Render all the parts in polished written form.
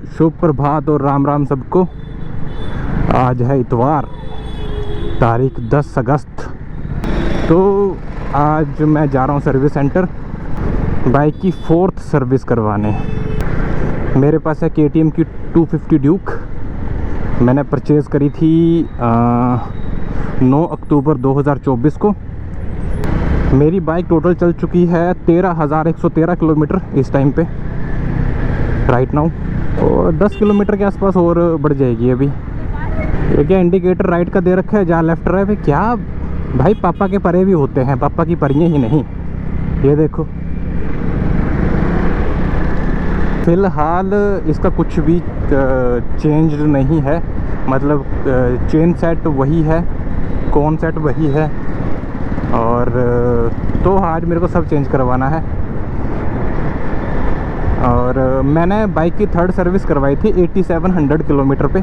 शुभ प्रभात और राम राम सबको। आज है इतवार, तारीख 10 अगस्त। तो आज मैं जा रहा हूँ सर्विस सेंटर बाइक की 4th सर्विस करवाने। मेरे पास है KTM की 250 ड्यूक। मैंने परचेज़ करी थी 9 अक्टूबर 2024 को। मेरी बाइक टोटल चल चुकी है 13,113 किलोमीटर इस टाइम पे, राइट नाउ। और 10 किलोमीटर के आसपास और बढ़ जाएगी अभी। ये क्या इंडिकेटर राइट का दे रखा है, जहाँ लेफ्ट ड्राइव है। क्या भाई, पापा के परे भी होते हैं, पापा की परियां ही नहीं। ये देखो, फ़िलहाल इसका कुछ भी चेंज नहीं है, मतलब चेन सेट वही है, कौन सेट वही है। और तो आज मेरे को सब चेंज करवाना है। और मैंने बाइक की 3rd सर्विस करवाई थी 8700 किलोमीटर पे।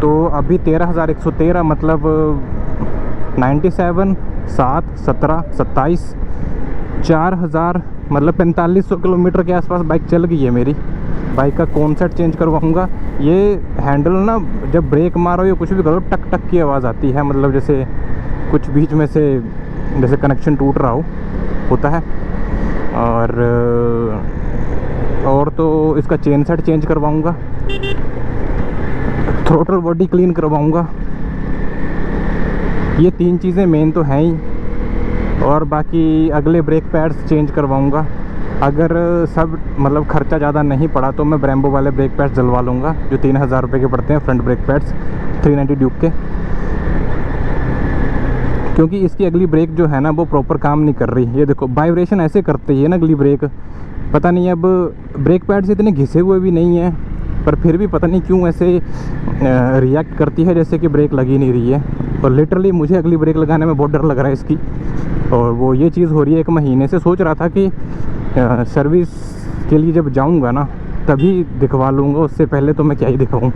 तो अभी 13,113 मतलब 97, 7, 17, 27, 4,000 मतलब 4500 किलोमीटर के आसपास बाइक चल गई है मेरी। बाइक का कौन सेट चेंज करवाऊँगा। ये हैंडल ना, जब ब्रेक मारो या कुछ भी करो, टक टक की आवाज़ आती है, मतलब जैसे कुछ बीच में से जैसे कनेक्शन टूट रहा होता है। और तो इसका चेन सेट चेंज करवाऊँगा, थ्रोटल बॉडी क्लीन करवाऊँगा। ये 3 चीज़ें मेन तो हैं ही। और बाकी अगले ब्रेक पैड्स चेंज करवाऊँगा। अगर सब मतलब ख़र्चा ज़्यादा नहीं पड़ा तो मैं ब्रेम्बो वाले ब्रेक पैड्स डलवा लूँगा, जो 3,000 रुपये के पड़ते हैं, फ्रंट ब्रेक पैड्स 390 ड्यूक के। क्योंकि इसकी अगली ब्रेक जो है ना, वो प्रॉपर काम नहीं कर रही। ये देखो, वाइब्रेशन ऐसे करती है ना अगली ब्रेक, पता नहीं। अब ब्रेक पैड्स इतने घिसे हुए भी नहीं हैं, पर फिर भी पता नहीं क्यों ऐसे रिएक्ट करती है जैसे कि ब्रेक लगी नहीं रही है। और लिटरली मुझे अगली ब्रेक लगाने में बहुत डर लग रहा है इसकी। और वो ये चीज़ हो रही है 1 महीने से। सोच रहा था कि सर्विस के लिए जब जाऊंगा ना तभी दिखवा लूँगा, उससे पहले तो मैं क्या ही दिखाऊँ।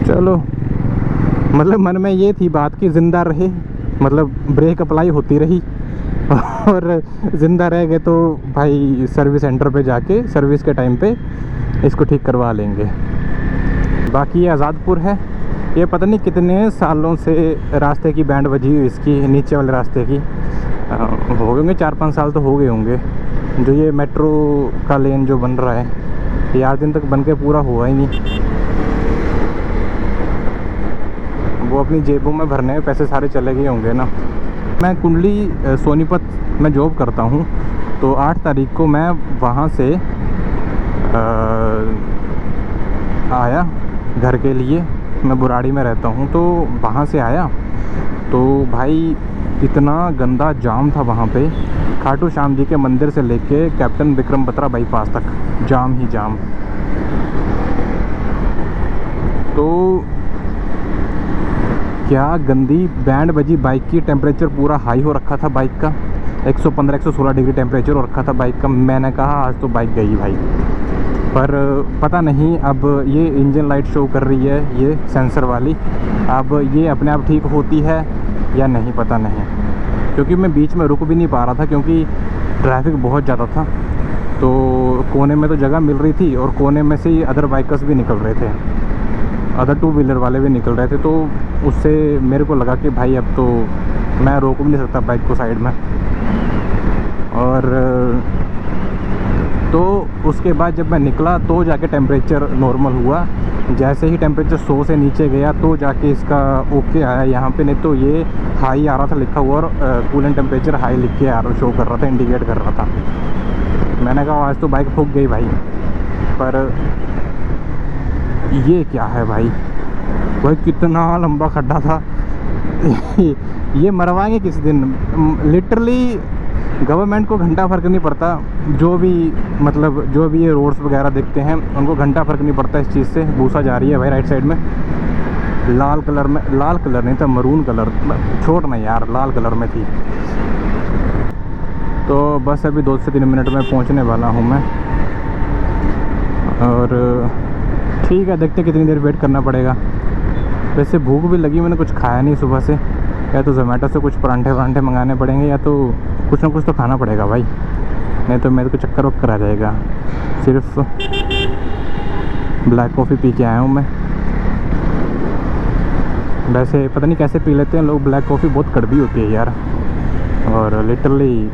चलो, मतलब मन में ये थी बात कि ज़िंदा रहे, मतलब ब्रेक अप्लाई होती रही और ज़िंदा रह गए तो भाई सर्विस सेंटर पे जाके सर्विस के टाइम पे इसको ठीक करवा लेंगे। बाकी ये आज़ादपुर है। ये पता नहीं कितने सालों से रास्ते की बैंड बजी हुई इसकी, नीचे वाले रास्ते की। हो गए होंगे 4-5 साल तो हो गए होंगे। जो ये मेट्रो का लेन जो बन रहा है, ये 8 दिन तक बन के पूरा हुआ ही नहीं। वो अपनी जेबों में भरने में पैसे सारे चले गए होंगे ना। मैं कुंडली सोनीपत में जॉब करता हूँ, तो 8 तारीख को मैं वहाँ से आया घर के लिए। मैं बुराड़ी में रहता हूँ, तो वहाँ से आया तो भाई इतना गंदा जाम था वहाँ पे। खाटू श्याम जी के मंदिर से लेके कैप्टन विक्रम बत्रा बाईपास तक जाम ही जाम। तो क्या गंदी बैंड बजी बाइक की। टेम्परेचर पूरा हाई हो रखा था बाइक का, 115-116 डिग्री टेम्परेचर हो रखा था बाइक का। मैंने कहा आज तो बाइक गई भाई। पर पता नहीं, अब ये इंजन लाइट शो कर रही है, ये सेंसर वाली, अब ये अपने आप ठीक होती है या नहीं पता नहीं। क्योंकि मैं बीच में रुक भी नहीं पा रहा था, क्योंकि ट्रैफिक बहुत ज़्यादा था। तो कोने में तो जगह मिल रही थी, और कोने में से ही अदर बाइकर्स भी निकल रहे थे, अदर 2 व्हीलर वाले भी निकल रहे थे। तो उससे मेरे को लगा कि भाई अब तो मैं रोक भी नहीं सकता बाइक को साइड में। और तो उसके बाद जब मैं निकला तो जाके टेम्परेचर नॉर्मल हुआ। जैसे ही टेम्परेचर 100 से नीचे गया तो जाके इसका ओके आया यहाँ पे। नहीं तो ये हाई आ रहा था लिखा हुआ, और कूलेंट टेम्परेचर हाई लिख के शो कर रहा था, इंडिकेट कर रहा था। मैंने कहा आज तो बाइक फूक गई भाई। पर ये क्या है भाई, भाई कितना लंबा खड्डा था। ये मरवाएंगे किस दिन। लिटरली गवर्नमेंट को घंटा फ़र्क नहीं पड़ता, जो भी मतलब जो भी ये रोड्स वगैरह देखते हैं उनको घंटा फ़र्क नहीं पड़ता इस चीज़ से। भूसा जा रही है भाई राइट साइड में, लाल कलर में, लाल कलर नहीं था, मरून कलर, छोड़ ना यार, लाल कलर में थी। तो बस अभी 2 से 3 मिनट में पहुंचने वाला हूं मैं। और ठीक है, देखते कितनी देर वेट करना पड़ेगा। वैसे भूख भी लगी, मैंने कुछ खाया नहीं सुबह से। या तो जोमेटो से कुछ परांठे वरांठे मंगाने पड़ेंगे या तो कुछ ना कुछ तो खाना पड़ेगा भाई, नहीं तो मेरे को चक्कर वक्कर आ जाएगा। सिर्फ ब्लैक कॉफ़ी पी के आया हूँ मैं। वैसे पता नहीं कैसे पी लेते हैं लोग ब्लैक कॉफ़ी, बहुत कड़वी होती है यार। और लिटरली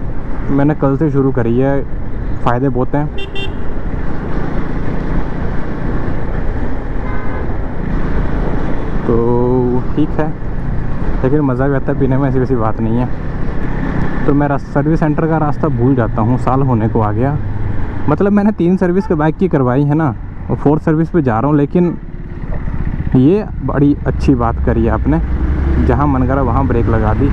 मैंने कल से शुरू करी है, फ़ायदे बहुत हैं। तो ठीक है, लेकिन मज़ा भी आता है पीने में, ऐसी वैसी बात नहीं है। तो मैं सर्विस सेंटर का रास्ता भूल जाता हूँ, साल होने को आ गया। मतलब मैंने 3 सर्विस के बाइक की करवाई है ना, और 4th सर्विस पे जा रहा हूँ। लेकिन ये बड़ी अच्छी बात करी है आपने, जहाँ मन करा वहाँ ब्रेक लगा दी।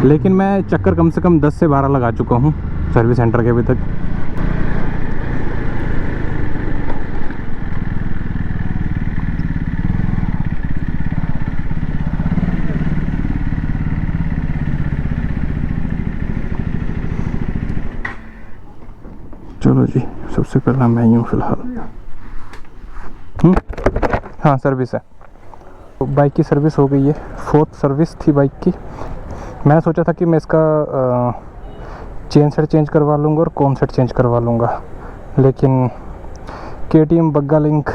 लेकिन मैं चक्कर कम से कम 10 से 12 लगा चुका हूँ सर्विस सेंटर के अभी तक। चलो जी, सबसे पहला मैं ही हूँ फ़िलहाल। हाँ, सर्विस है। तो बाइक की सर्विस हो गई है, 4th सर्विस थी बाइक की। मैंने सोचा था कि मैं इसका चेन सेट चेंज करवा लूँगा और कॉम सेट चेंज करवा लूँगा, लेकिन KTM बग्गा लिंक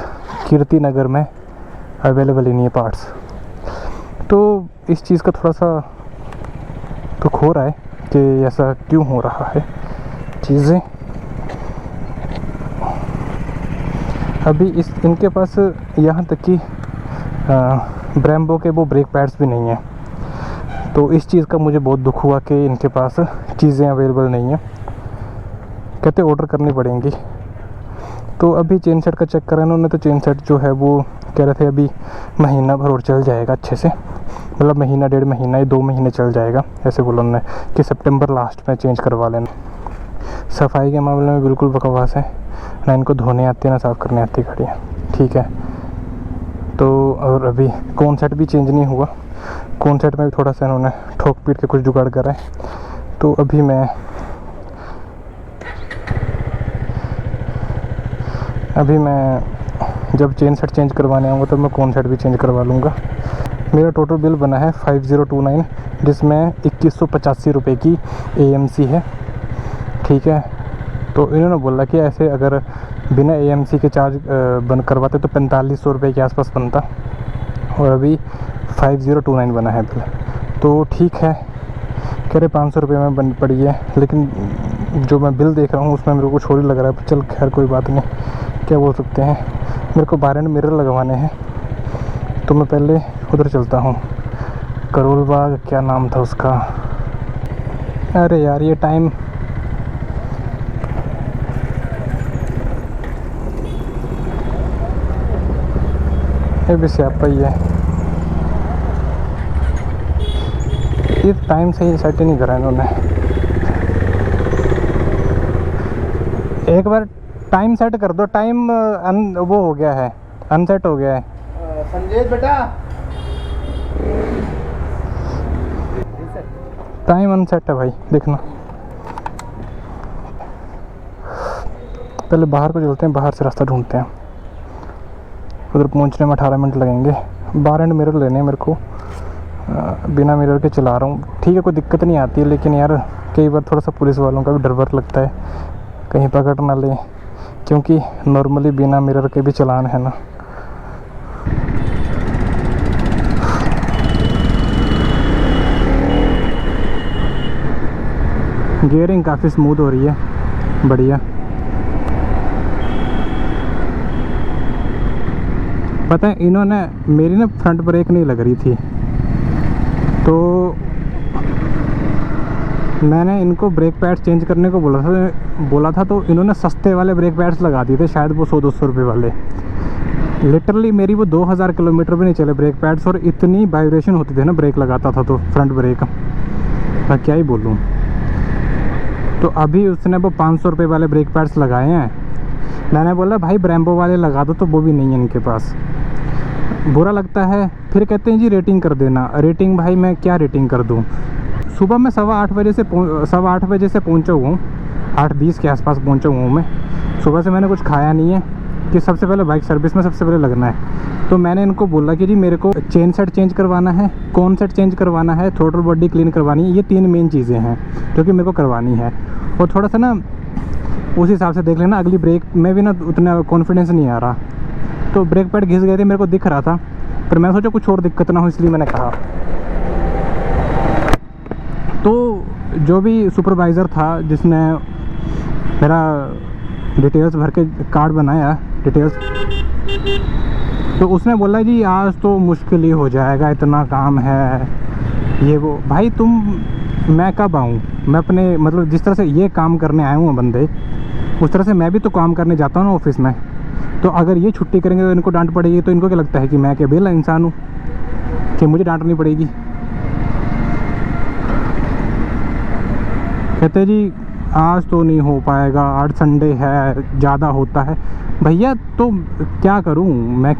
कीर्ति नगर में अवेलेबल ही नहीं है पार्ट्स। तो इस चीज़ का थोड़ा सा दुख हो रहा है कि ऐसा क्यों हो रहा है चीज़ें। अभी इनके पास यहाँ तक कि ब्रेम्बो के वो ब्रेक पैड्स भी नहीं हैं। तो इस चीज़ का मुझे बहुत दुख हुआ कि इनके पास चीज़ें अवेलेबल नहीं हैं, कहते ऑर्डर करनी पड़ेंगी। तो अभी चेन सेट का चेक करा इन्होंने, तो चेन सेट जो है वो कह रहे थे अभी महीना भर और चल जाएगा अच्छे से, मतलब महीना 1.5 महीना या 2 महीने चल जाएगा, ऐसे बोला उन्होंने कि सितंबर लास्ट में चेंज करवा लेना। सफाई के मामले में बिल्कुल बकवास है, ना इनको धोने आती है ना साफ़ करने आती गाड़ियाँ, ठीक है। तो और अभी कॉन सेट भी चेंज नहीं हुआ, कॉन सेट में भी थोड़ा सा इन्होंने ठोक पीट के कुछ जुगाड़ करा है। तो अभी मैं जब चेन सेट चेंज करवाने आऊँगा तो मैं कॉन सेट भी चेंज करवा लूँगा। मेरा टोटल बिल बना है 5029, जिसमें 2185 रुपये की AMC है, ठीक है। तो इन्होंने बोला कि ऐसे अगर बिना AMC के चार्ज बंद करवाते तो 4500 रुपये के आसपास बनता, और अभी 5029 बना है बिल। तो ठीक है, कह रहे 500 रुपये में बन पड़ी है, लेकिन जो मैं बिल देख रहा हूँ उसमें मेरे को कुछ और ही लग रहा है। चल खैर कोई बात नहीं, क्या बोल सकते हैं। मेरे को बार एंड मिरर लगवाने हैं, तो मैं पहले उधर चलता हूँ, करोल बाग, क्या नाम था उसका। अरे यार ये टाइम, ये भी स्यापा ही है, ये टाइम सही सेट ही नहीं करा इन्होंने। एक बार टाइम सेट कर दो, टाइम वो हो गया है, अनसेट हो गया है। संजय बेटा, टाइम अनसेट है भाई, देखना। पहले बाहर को चलते हैं, बाहर से रास्ता ढूंढते हैं। उधर पहुंचने में 18 मिनट लगेंगे। बार एंड मिरर लेने हैं मेरे को, बिना मिरर के चला रहा हूँ, ठीक है कोई दिक्कत नहीं आती है, लेकिन यार कई बार थोड़ा सा पुलिस वालों का भी डर वर लगता है, कहीं पकड़ ना ले, क्योंकि नॉर्मली बिना मिरर के भी चलान है ना। गियरिंग काफ़ी स्मूथ हो रही है, बढ़िया। पता है इन्होंने मेरी ना फ्रंट ब्रेक नहीं लग रही थी, तो मैंने इनको ब्रेक पैड्स चेंज करने को बोला था, तो इन्होंने सस्ते वाले ब्रेक पैड्स लगा दिए थे, शायद वो 100-200 रुपये वाले। लिटरली मेरी वो 2000 किलोमीटर भी नहीं चले ब्रेक पैड्स, और इतनी वाइब्रेशन होती थी ना ब्रेक लगाता था तो फ्रंट ब्रेक, मैं क्या ही बोलूँ। तो अभी उसने वो 500 रुपये वाले ब्रेक पैड्स लगाए हैं। मैंने बोला भाई ब्रेम्बो वाले लगा दो, तो वो भी नहीं है इनके पास। बुरा लगता है, फिर कहते हैं जी रेटिंग कर देना। रेटिंग भाई मैं क्या रेटिंग कर दूँ। सुबह मैं 8:15 बजे से पहुँचा हुआ हूँ, 8:20 के आसपास पहुँचा हुआ हूँ मैं। सुबह से मैंने कुछ खाया नहीं है, कि सबसे पहले बाइक सर्विस में सबसे पहले लगना है। तो मैंने इनको बोला कि जी मेरे को चेन सेट चेंज करवाना है, कौन सेट चेंज करवाना है, थ्रोटल बॉडी क्लीन करवानी है, ये 3 मेन चीज़ें हैं जो कि मेरे को करवानी है। और थोड़ा सा ना उस हिसाब से देख लेना, अगली ब्रेक में भी ना उतना कॉन्फिडेंस नहीं आ रहा, तो ब्रेक पैड घिस गए थे, मेरे को दिख रहा था, पर मैं सोचा कुछ और दिक्कत ना हो, इसलिए मैंने कहा। तो जो भी सुपरवाइज़र था जिसने मेरा डिटेल्स भर के कार्ड बनाया डिटेल्स, तो उसने बोला जी आज तो मुश्किल ही हो जाएगा, इतना काम है ये वो। भाई मैं कब आऊँ? मैं अपने मतलब जिस तरह से ये काम करने आए हूँ बंदे, उस तरह से मैं भी तो काम करने जाता हूँ ना ऑफिस में। तो अगर ये छुट्टी करेंगे तो इनको डांट पड़ेगी, तो इनको क्या लगता है कि मैं क्या बेला इंसान हूँ कि मुझे डांटनी पड़ेगी? कहते जी आज तो नहीं हो पाएगा, आज संडे है, ज़्यादा होता है। भैया तो क्या करूं मैं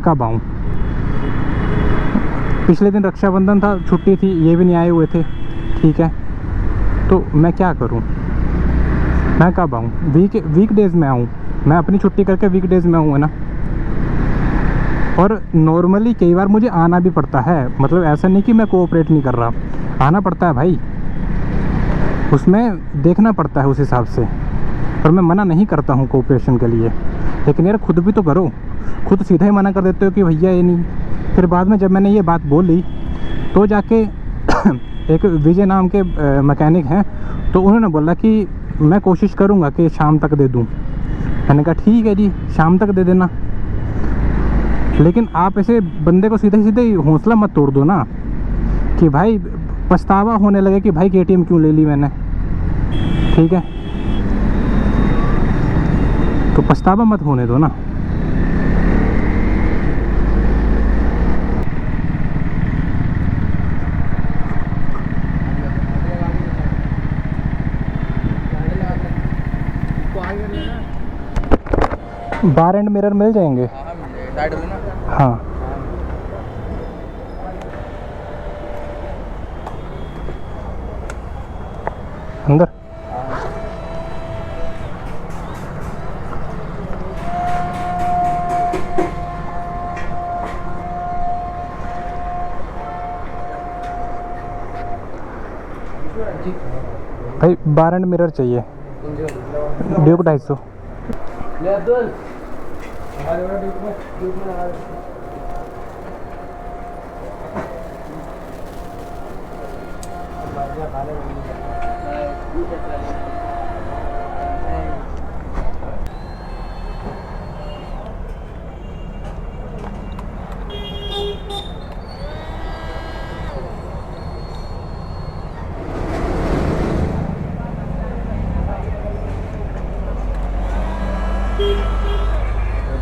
कब आऊं? पिछले दिन रक्षाबंधन था, छुट्टी थी, ये भी नहीं आए हुए थे, ठीक है, तो मैं क्या करूं? मैं कब आऊं? वीकडेज़ में आऊं? मैं अपनी छुट्टी करके वीकडेज़ में आऊँ, है ना। और नॉर्मली कई बार मुझे आना भी पड़ता है, मतलब ऐसा नहीं कि मैं कोऑपरेट नहीं कर रहा, आना पड़ता है भाई, उसमें देखना पड़ता है उस हिसाब से। पर मैं मना नहीं करता हूँ कोऑपरेशन के लिए, लेकिन यार खुद भी तो करो। खुद सीधा ही मना कर देते हो कि भैया ये नहीं। फिर बाद में जब मैंने ये बात बोली तो जाके एक विजय नाम के मैकेनिक हैं, तो उन्होंने बोला कि मैं कोशिश करूँगा कि शाम तक दे दूँ। मैंने कहा ठीक है जी, शाम तक दे देना, लेकिन आप ऐसे बंदे को सीधे सीधे हौसला मत तोड़ दो ना कि भाई पछतावा होने लगे कि भाई KTM क्यों ले ली मैंने, ठीक है, तो पछतावा मत होने दो ना। बार एंड मिरर मिल जाएंगे? हाँ, अंदर। भाई बार एंड मिरर चाहिए, ड्यूक 250।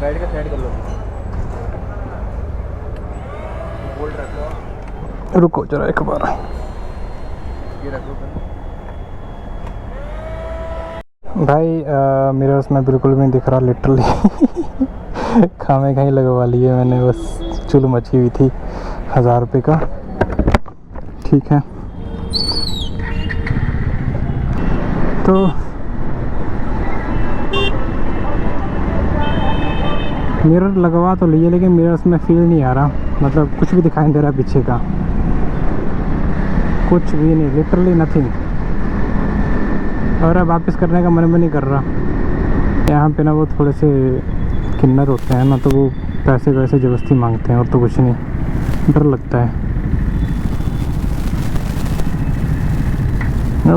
बैठ के साइड कर लो, बोल्ट रख लो, रुको जरा एक बार, ये रख लो। भाई मिरर्स में बिल्कुल भी नहीं दिख रहा लिटरली। खामे कहीं लगवा लिए मैंने, बस चुल मची हुई थी 1000 रुपये का, ठीक है। तो मिरर लगवा तो लिए, लेकिन मिरर्स में फील नहीं आ रहा, मतलब कुछ भी दिखाई नहीं दे रहा पीछे का, कुछ भी नहीं, लिटरली नथिंग। और अब वापस करने का मन भी नहीं कर रहा। यहाँ पे ना वो थोड़े से किन्नर होते हैं ना, तो वो पैसे वैसे ज़बरदस्ती मांगते हैं, और तो कुछ नहीं, डर लगता है।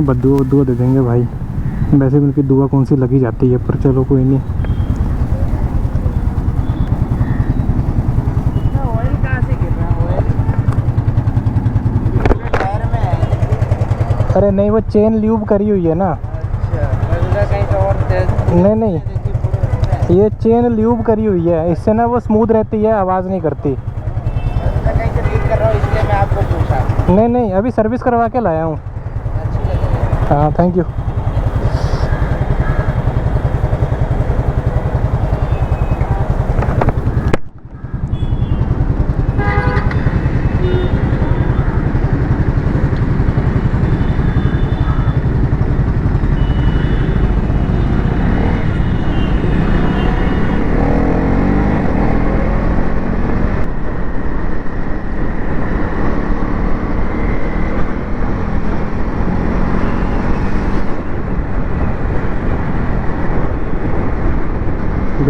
बद्दुआ दे देंगे भाई, वैसे भी उनकी दुआ कौन सी लगी जाती है, पर चलो कोई नहीं। अरे नहीं, वो चेन ल्यूब करी हुई है ना। अच्छा, कहीं तो और नहीं, ये चेन ल्यूब करी हुई है, इससे ना वो स्मूथ रहती है, आवाज़ नहीं करती। कहीं से रीड कर रहा हूँ, इसलिए मैं आपको पूछा। नहीं, अभी सर्विस करवा के लाया हूँ। हाँ, थैंक यू।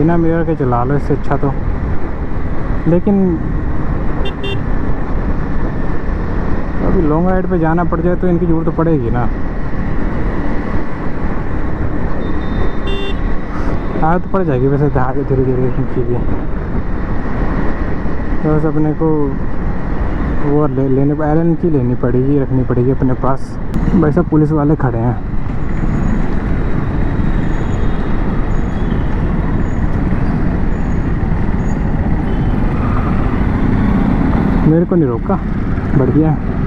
बिना मिरर के चला लो इससे अच्छा तो। लेकिन अभी लॉन्ग राइड पे जाना पड़ जाए तो इनकी ज़रूरत तो पड़ेगी ना। आदत पड़ जाएगी वैसे धीरे धीरे इनकी भी। तो बस अपने को वो लेने एलन की लेनी पड़ेगी, रखनी पड़ेगी अपने पास। भाई सब पुलिस वाले खड़े हैं। मेरे को नहीं रोका, बढ़िया है।